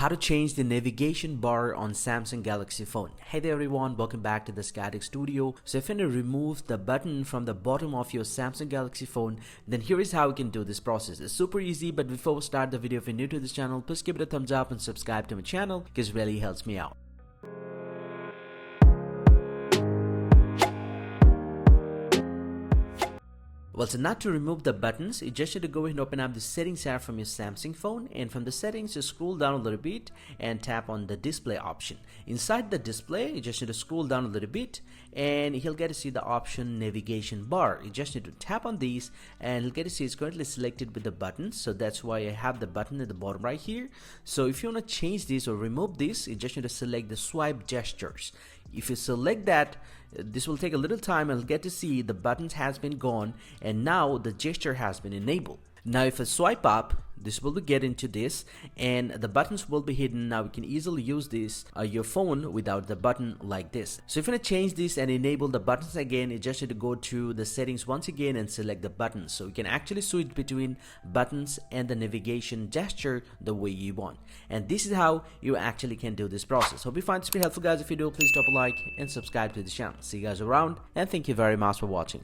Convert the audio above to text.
How to change the navigation bar on Samsung Galaxy phone. Hey there everyone, welcome back to the Scatic Studio. So if you want to remove the button from the bottom of your Samsung Galaxy phone, then here is how you can do this process. It's super easy, but before we start the video, if you're new to this channel, please give it a thumbs up and subscribe to my channel because it really helps me out. Well, so now to remove the buttons, you just need to go ahead and open up the settings app from your Samsung phone, and from the settings just scroll down a little bit and tap on the display option. Inside the display, you just need to scroll down a little bit and you'll get to see the option navigation bar. You just need to tap on these and you'll get to see it's currently selected with the buttons, so that's why I have the button at the bottom right here. So if you want to change this or remove this, you just need to select the swipe gestures. If you select that, this will take a little time and you'll get to see the buttons has been gone and now the gesture has been enabled. Now if I swipe up, this will get into this and the buttons will be hidden. Now you can easily use this your phone without the button like this. So if you want to change this and enable the buttons again, you just need to go to the settings once again and select the buttons. So you can actually switch between buttons and the navigation gesture the way you want. And this is how you actually can do this process. Hope you find this to be helpful, guys. If you do, please drop a like and subscribe to the channel. See you guys around, and thank you very much for watching.